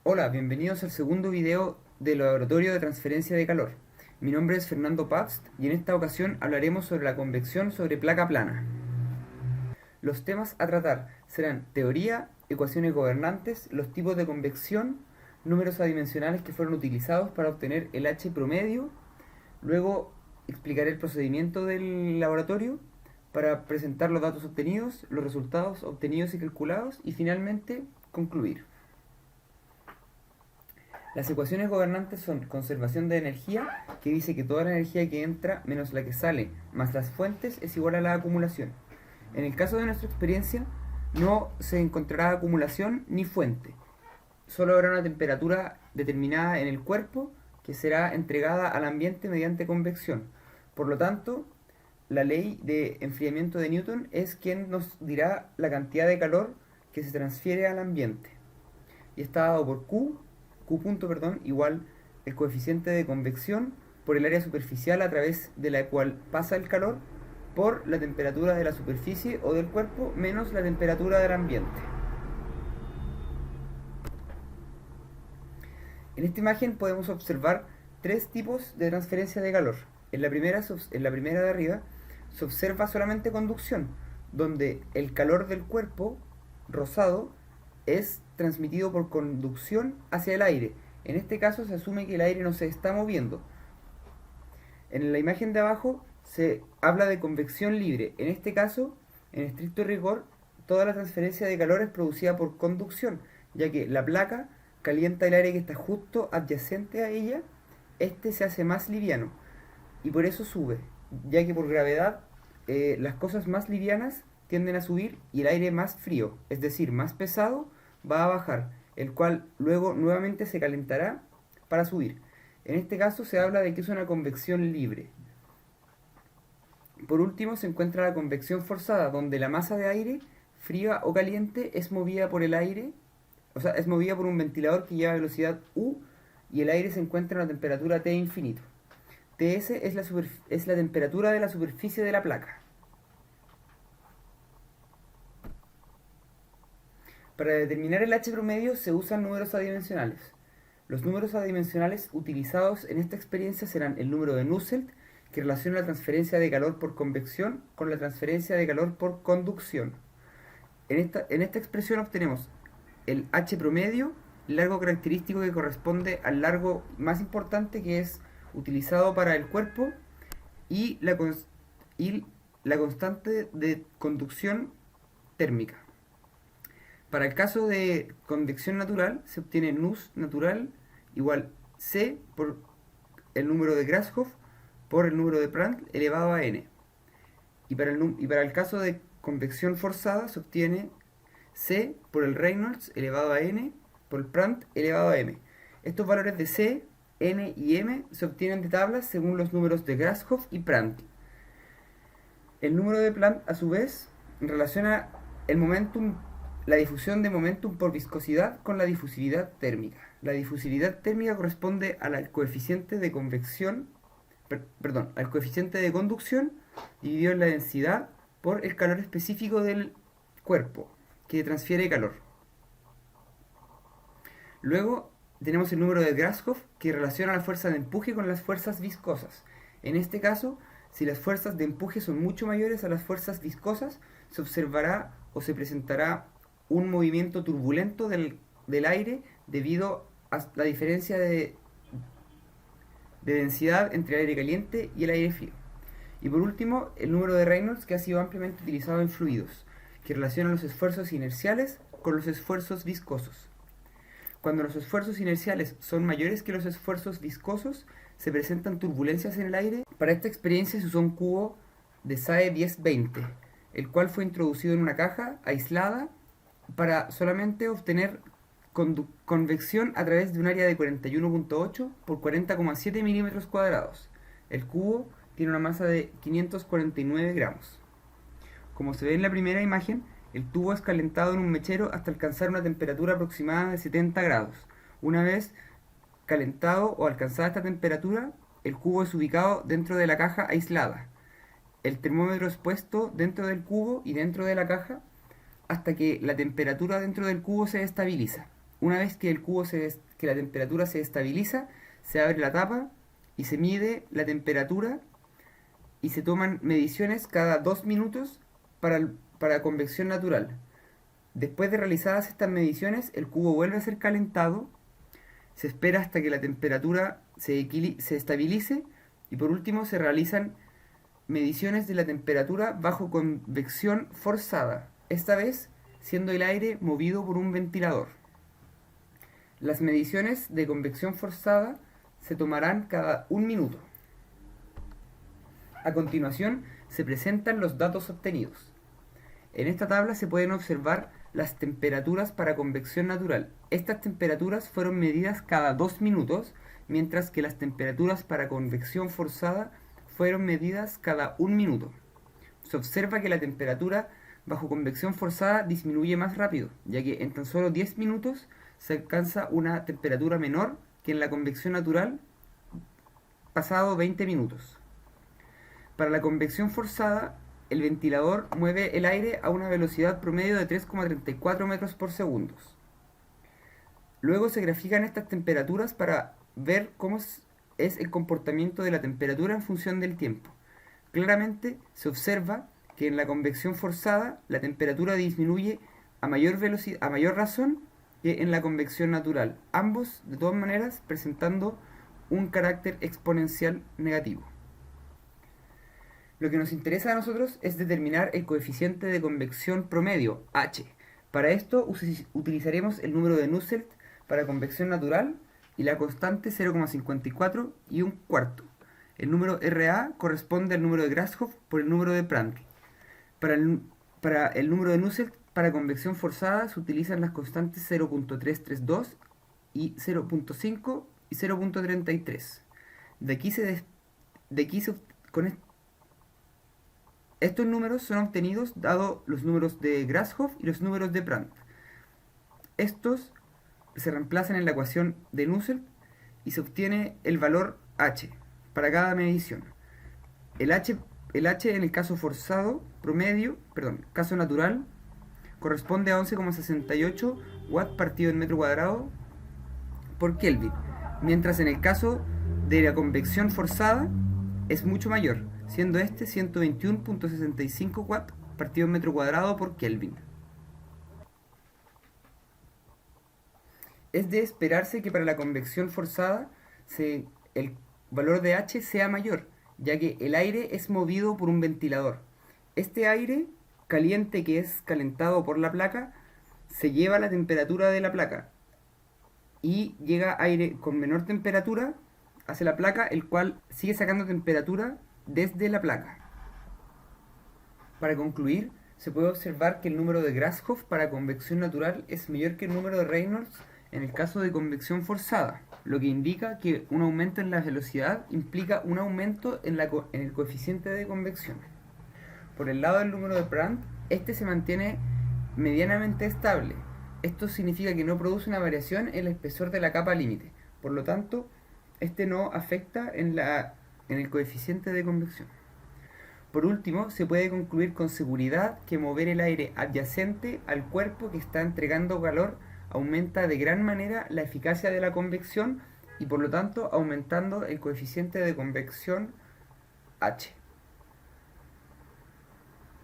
Hola, bienvenidos al segundo video del Laboratorio de Transferencia de Calor. Mi nombre es Fernando Pabst y en esta ocasión hablaremos sobre la convección sobre placa plana. Los temas a tratar serán teoría, ecuaciones gobernantes, los tipos de convección, números adimensionales que fueron utilizados para obtener el H promedio. Luego explicaré el procedimiento del laboratorio para presentar los datos obtenidos, los resultados obtenidos y calculados y finalmente concluir. Las ecuaciones gobernantes son conservación de energía, que dice que toda la energía que entra menos la que sale, más las fuentes, es igual a la acumulación. En el caso de nuestra experiencia, no se encontrará acumulación ni fuente. Solo habrá una temperatura determinada en el cuerpo que será entregada al ambiente mediante convección. Por lo tanto, la ley de enfriamiento de Newton es quien nos dirá la cantidad de calor que se transfiere al ambiente. Y está dado por Q punto, igual el coeficiente de convección por el área superficial a través de la cual pasa el calor por la temperatura de la superficie o del cuerpo menos la temperatura del ambiente. En esta imagen podemos observar tres tipos de transferencia de calor. En la primera de arriba se observa solamente conducción, donde el calor del cuerpo rosado es transmitido por conducción hacia el aire. En este caso se asume que el aire no se está moviendo. En la imagen de abajo se habla de convección libre. En este caso, en estricto rigor, toda la transferencia de calor es producida por conducción, ya que la placa calienta el aire que está justo adyacente a ella, este se hace más liviano y por eso sube, ya que por gravedad las cosas más livianas tienden a subir y el aire más frío, es decir, más pesado, va a bajar, el cual luego nuevamente se calentará para subir. En este caso se habla de que es una convección libre. Por último se encuentra la convección forzada, donde la masa de aire, fría o caliente, es movida por el aire, o sea, es movida por un ventilador que lleva velocidad U y el aire se encuentra a una temperatura T infinito. Ts es la temperatura de la superficie de la placa. Para determinar el H promedio se usan números adimensionales. Los números adimensionales utilizados en esta experiencia serán el número de Nusselt, que relaciona la transferencia de calor por convección con la transferencia de calor por conducción. En esta expresión obtenemos el H promedio, el largo característico que corresponde al largo más importante que es utilizado para el cuerpo, y la constante de conducción térmica. Para el caso de convección natural se obtiene Nus natural igual C por el número de Grashof por el número de Prandtl elevado a n. Y para el caso de convección forzada se obtiene C por el Reynolds elevado a n por el Prandtl elevado a m. Estos valores de C, n y m se obtienen de tablas según los números de Grashof y Prandtl. El número de Prandtl, a su vez, relaciona la difusión de momentum por viscosidad con la difusividad térmica. La difusividad térmica corresponde al coeficiente de convección, al coeficiente de conducción dividido en la densidad por el calor específico del cuerpo que transfiere calor. Luego tenemos el número de Grashof, que relaciona la fuerza de empuje con las fuerzas viscosas. En este caso, si las fuerzas de empuje son mucho mayores a las fuerzas viscosas, se observará o se presentará un movimiento turbulento del aire debido a la diferencia de densidad entre el aire caliente y el aire frío. Y por último, el número de Reynolds, que ha sido ampliamente utilizado en fluidos, que relaciona los esfuerzos inerciales con los esfuerzos viscosos. Cuando los esfuerzos inerciales son mayores que los esfuerzos viscosos, se presentan turbulencias en el aire. Para esta experiencia se usó un cubo de SAE 1020, el cual fue introducido en una caja aislada para solamente obtener convección a través de un área de 41.8 por 40,7 milímetros cuadrados. El cubo tiene una masa de 549 gramos. Como se ve en la primera imagen, el tubo es calentado en un mechero hasta alcanzar una temperatura aproximada de 70 grados. Una vez calentado o alcanzada esta temperatura, el cubo es ubicado dentro de la caja aislada. El termómetro es puesto dentro del cubo y dentro de la caja hasta que la temperatura dentro del cubo se estabiliza. Una vez que que la temperatura se estabiliza, se abre la tapa y se mide la temperatura y se toman mediciones cada 2 minutos para convección natural. Después de realizadas estas mediciones, el cubo vuelve a ser calentado, se espera hasta que la temperatura se estabilice y por último se realizan mediciones de la temperatura bajo convección forzada, esta vez siendo el aire movido por un ventilador. Las mediciones de convección forzada se tomarán cada 1 minuto. A continuación se presentan los datos obtenidos. En esta tabla se pueden observar las temperaturas para convección natural. Estas temperaturas fueron medidas cada 2 minutos, mientras que las temperaturas para convección forzada fueron medidas cada 1 minuto. Se observa que la temperatura bajo convección forzada disminuye más rápido, ya que en tan solo 10 minutos se alcanza una temperatura menor que en la convección natural pasado 20 minutos. Para la convección forzada, el ventilador mueve el aire a una velocidad promedio de 3,34 metros por segundo. Luego se grafican estas temperaturas para ver cómo es el comportamiento de la temperatura en función del tiempo. Claramente se observa que en la convección forzada la temperatura disminuye a mayor razón que en la convección natural, ambos de todas maneras presentando un carácter exponencial negativo. Lo que nos interesa a nosotros es determinar el coeficiente de convección promedio, H. Para esto utilizaremos el número de Nusselt para convección natural y la constante 0,54 y 1/4. El número RA corresponde al número de Grashof por el número de Prandtl. Para el número de Nusselt para convección forzada se utilizan las constantes 0,332 y 0,5 y 0,33. Estos números son obtenidos dado los números de Grashof y los números de Prandtl. Estos se reemplazan en la ecuación de Nusselt y se obtiene el valor H para cada medición. El H en el caso caso natural, corresponde a 11,68 watts partido en metro cuadrado por Kelvin, mientras en el caso de la convección forzada es mucho mayor, siendo este 121,65 watts partido en metro cuadrado por Kelvin. Es de esperarse que para la convección forzada el valor de H sea mayor, ya que el aire es movido por un ventilador. Este aire caliente que es calentado por la placa se lleva la temperatura de la placa y llega aire con menor temperatura hacia la placa, el cual sigue sacando temperatura desde la placa. Para concluir, se puede observar que el número de Grashof para convección natural es mayor que el número de Reynolds en el caso de convección forzada, lo que indica que un aumento en la velocidad implica un aumento en el coeficiente de convección. Por el lado del número de Prandtl, este se mantiene medianamente estable. Esto significa que no produce una variación en el espesor de la capa límite. Por lo tanto, este no afecta en el coeficiente de convección. Por último, se puede concluir con seguridad que mover el aire adyacente al cuerpo que está entregando calor aumenta de gran manera la eficacia de la convección y por lo tanto aumentando el coeficiente de convección H.